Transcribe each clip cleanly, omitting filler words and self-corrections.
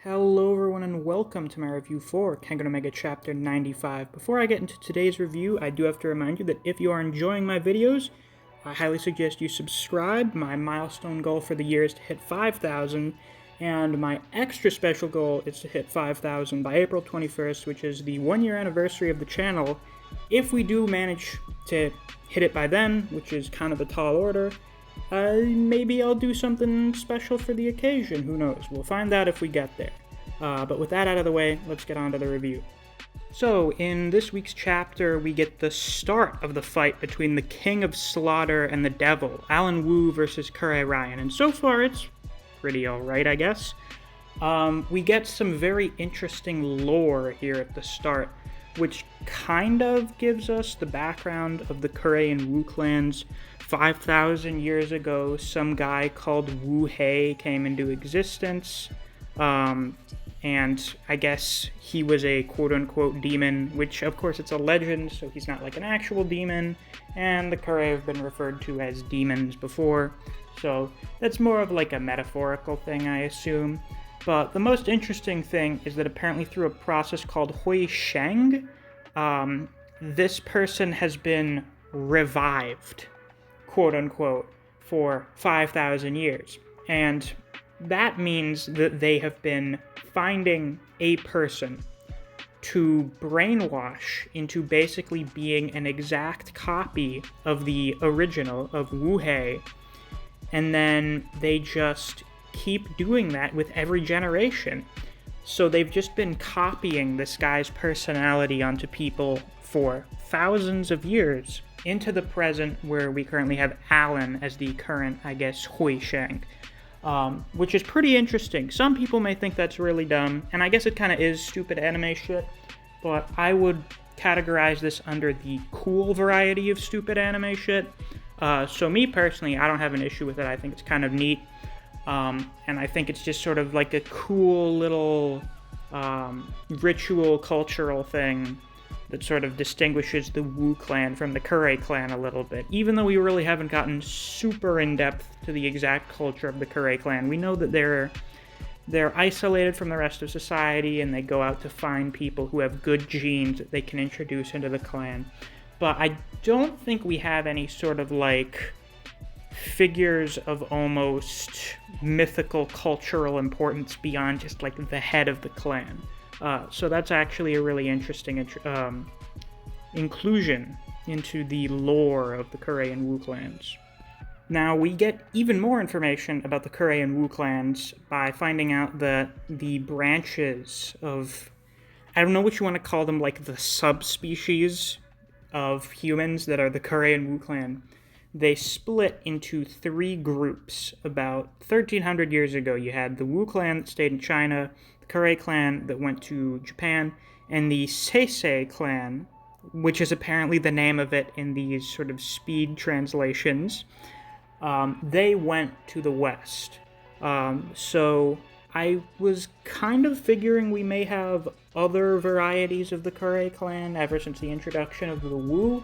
Hello everyone and welcome to my review for Kengan Omega Chapter 95. Before I get into today's review, I do have to remind you that if you are enjoying my videos, I highly suggest you subscribe. My milestone goal for the year is to hit 5,000, and my extra special goal is to hit 5,000 by April 21st, which is the 1-year anniversary of the channel. If we do manage to hit it by then, which is kind of a tall order, maybe I'll do something special for the occasion, who knows, we'll find out if we get there. But with that out of the way, let's get on to the review. So, in this week's chapter, we get the start of the fight between the King of Slaughter and the Devil, Alan Wu versus Kure Ryan, and so far it's pretty alright, I guess. We get some very interesting lore here at the start, which kind of gives us the background of the Kure and Wu clans. 5,000 years ago, some guy called Wu Hei came into existence, and I guess he was a quote-unquote demon, which of course it's a legend, so he's not like an actual demon, and the Kure have been referred to as demons before, so that's more of like a metaphorical thing, I assume. But the most interesting thing is that apparently through a process called Hui Sheng, this person has been revived, quote-unquote, for 5,000 years. And that means that they have been finding a person to brainwash into basically being an exact copy of the original of Wu Hei, and then they just keep doing that with every generation. So they've just been copying this guy's personality onto people for thousands of years, into the present, where we currently have Alan as the current, I guess, Hui Sheng, which is pretty interesting. Some people may think that's really dumb, and I guess it kind of is stupid anime shit, but I would categorize this under the cool variety of stupid anime shit. So me personally, I don't have an issue with it. I think it's kind of neat, and I think it's just sort of like a cool little ritual cultural thing that sort of distinguishes the Wu clan from the Kure clan a little bit. Even though we really haven't gotten super in-depth to the exact culture of the Kure clan, we know that they're isolated from the rest of society, and they go out to find people who have good genes that they can introduce into the clan. But I don't think we have any sort of, like, figures of almost mythical cultural importance beyond just, like, the head of the clan. So that's actually a really interesting inclusion into the lore of the Kure and Wu clans. Now, we get even more information about the Kure and Wu clans by finding out that the branches of, I don't know what you want to call them, like the subspecies of humans that are the Kure and Wu clan, they split into 3 groups. About 1,300 years ago, you had the Wu clan that stayed in China, Kure clan that went to Japan, and the Seisei clan, which is apparently the name of it in these sort of speed translations, they went to the west. So I was kind of figuring we may have other varieties of the Kure clan ever since the introduction of the Wu,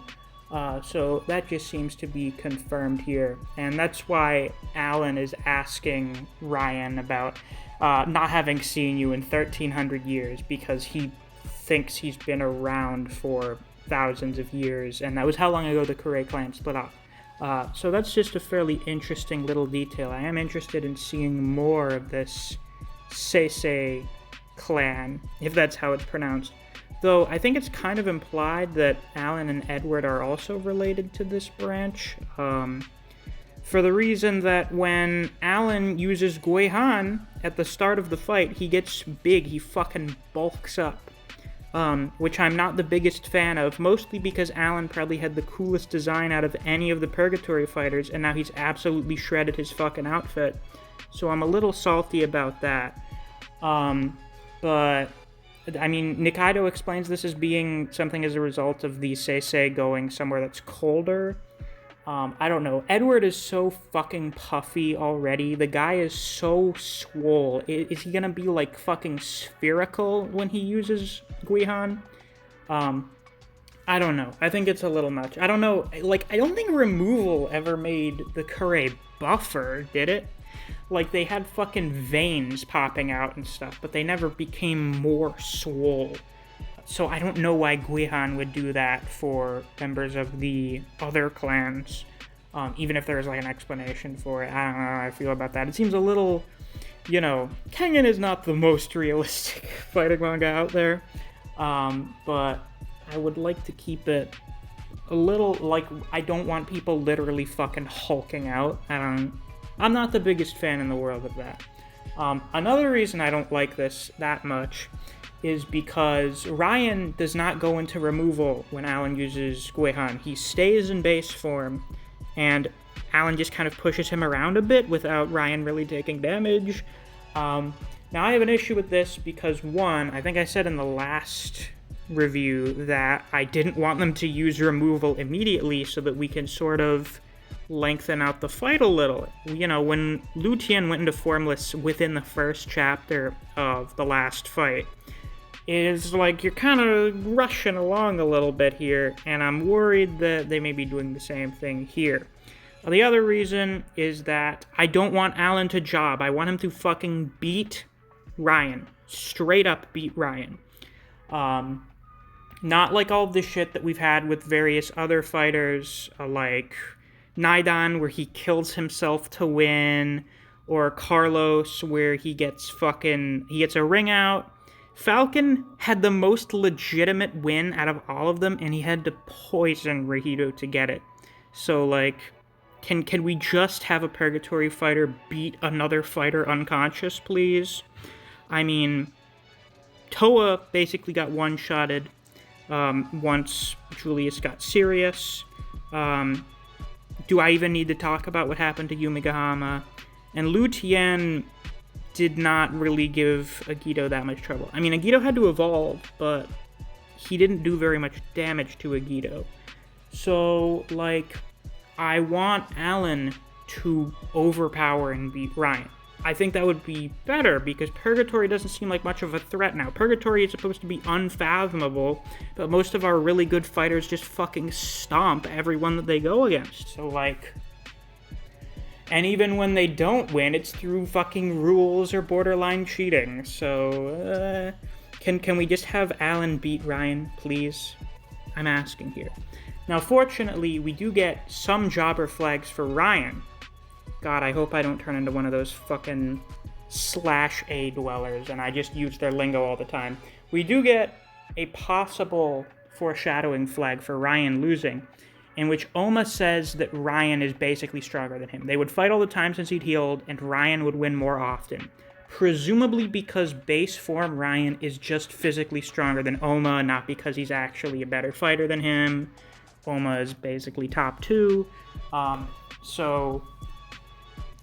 so that just seems to be confirmed here, and that's why Alan is asking Ryan about not having seen you in 1,300 years, because he thinks he's been around for thousands of years, and that was how long ago the Kure clan split off. So that's just a fairly interesting little detail. I am interested in seeing more of this Seisei clan, if that's how it's pronounced. Though I think it's kind of implied that Alan and Edward are also related to this branch, for the reason that when Alan uses Guihan at the start of the fight, he gets big, he fucking bulks up, which I'm not the biggest fan of, mostly because Alan probably had the coolest design out of any of the Purgatory fighters, and now he's absolutely shredded his fucking outfit, so I'm a little salty about that. But I mean, Nikaido explains this as being something as a result of the Seisei going somewhere that's colder. I don't know. Edward is so fucking puffy already. The guy is so swole. Is he gonna be, like, fucking spherical when he uses Guihan? I don't know. I think it's a little much. I don't know. Like, I don't think removal ever made the Kure buffer, did it? Like, they had fucking veins popping out and stuff, but they never became more swole. So I don't know why Guihan would do that for members of the other clans, even if there's, like, an explanation for it. I don't know how I feel about that. It seems a little, Kengan is not the most realistic fighting manga out there, but I would like to keep it a little, like, I don't want people literally fucking hulking out. I'm not the biggest fan in the world of that. Another reason I don't like this that much is because Ryan does not go into removal when Alan uses Guihan. He stays in base form, and Alan just kind of pushes him around a bit without Ryan really taking damage. Now, I have an issue with this because, one, I think I said in the last review that I didn't want them to use removal immediately so that we can sort of lengthen out the fight a little. When Lu Tian went into Formless within the first chapter of the last fight, is like you're kind of rushing along a little bit here, and I'm worried that they may be doing the same thing here. The other reason is that I don't want Alan to job. I want him to fucking beat Ryan. Straight up beat Ryan. Not like all of the shit that we've had with various other fighters, like Naidan, where he kills himself to win, or Carlos, where he gets a ring out. Falcon had the most legitimate win out of all of them, and he had to poison Rahito to get it. So, like, can we just have a Purgatory fighter beat another fighter unconscious, please? I mean, Toa basically got one-shotted once Julius got serious. Do I even need to talk about what happened to Yumigahama? And Lu Tian did not really give Agito that much trouble. I mean, Agito had to evolve, but he didn't do very much damage to Agito. So, like, I want Alan to overpower and beat Ryan. I think that would be better, because Purgatory doesn't seem like much of a threat now. Purgatory is supposed to be unfathomable, but most of our really good fighters just fucking stomp everyone that they go against. So, like, and even when they don't win, it's through fucking rules or borderline cheating. So, can we just have Alan beat Ryan, please? I'm asking here. Now, fortunately, we do get some jobber flags for Ryan. God, I hope I don't turn into one of those fucking /A dwellers, and I just use their lingo all the time. We do get a possible foreshadowing flag for Ryan losing, in which Oma says that Ryan is basically stronger than him. They would fight all the time since he'd healed, and Ryan would win more often. Presumably because base form Ryan is just physically stronger than Oma, not because he's actually a better fighter than him. Oma is basically top 2. So,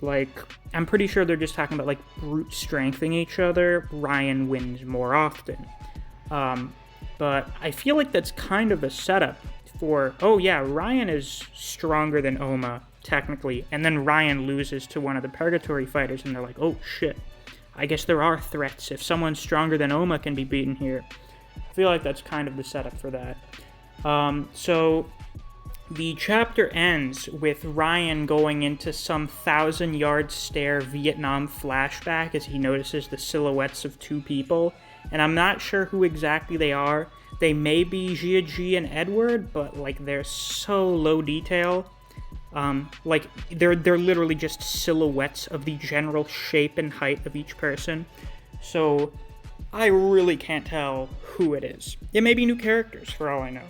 like, I'm pretty sure they're just talking about, like, brute strengthening each other. Ryan wins more often. But I feel like that's kind of a setup for, oh yeah, Ryan is stronger than Oma, technically, and then Ryan loses to one of the Purgatory fighters, and they're like, oh shit, I guess there are threats. If someone stronger than Oma can be beaten here. I feel like that's kind of the setup for that. So the chapter ends with Ryan going into some 1,000-yard stare Vietnam flashback as he notices the silhouettes of 2 people, and I'm not sure who exactly they are. They may be Jia Ji and Edward, but, like, they're so low detail. Like, they're literally just silhouettes of the general shape and height of each person. So I really can't tell who it is. It may be new characters, for all I know.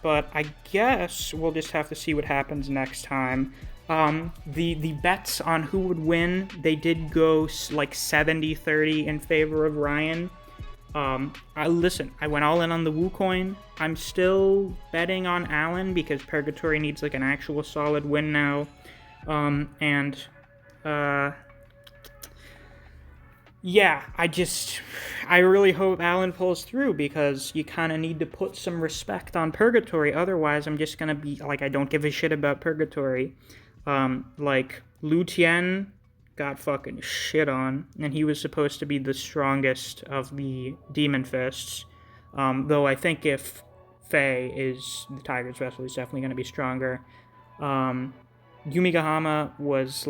But I guess we'll just have to see what happens next time. The bets on who would win, they did go, like, 70-30 in favor of Ryan. I went all in on the Wu coin. I'm still betting on Alan because Purgatory needs, like, an actual solid win now. Yeah, I really hope Alan pulls through, because you kind of need to put some respect on Purgatory. Otherwise, I'm just gonna be like, I don't give a shit about Purgatory. Like, Lu Tian got fucking shit on, and he was supposed to be the strongest of the Demon Fists. Though I think if Faye is the Tiger's Vessel, he's definitely going to be stronger. Yumigahama was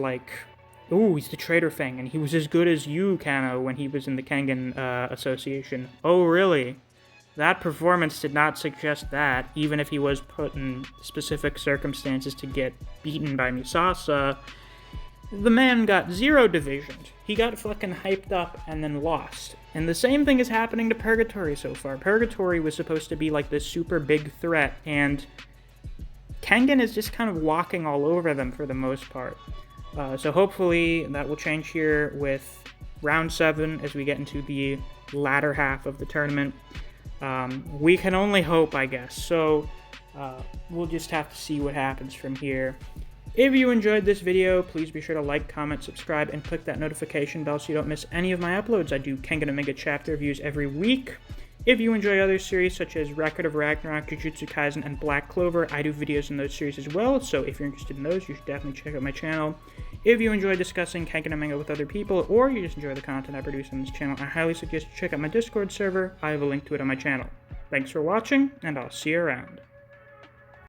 Ooh, he's the traitor thing, and he was as good as you, Kano, when he was in the Kengan Association. Oh, really? That performance did not suggest that, even if he was put in specific circumstances to get beaten by Misasa. The man got 0 divisions. He got fucking hyped up and then lost. And the same thing is happening to Purgatory so far. Purgatory was supposed to be like this super big threat, and Kengan is just kind of walking all over them for the most part. So hopefully that will change here with round 7 as we get into the latter half of the tournament. We can only hope, I guess. So we'll just have to see what happens from here. If you enjoyed this video, please be sure to like, comment, subscribe, and click that notification bell so you don't miss any of my uploads. I do Kengan Omega chapter reviews every week. If you enjoy other series such as Record of Ragnarok, Jujutsu Kaisen, and Black Clover, I do videos in those series as well, so if you're interested in those, you should definitely check out my channel. If you enjoy discussing Kengan Omega with other people, or you just enjoy the content I produce on this channel, I highly suggest you check out my Discord server. I have a link to it on my channel. Thanks for watching, and I'll see you around.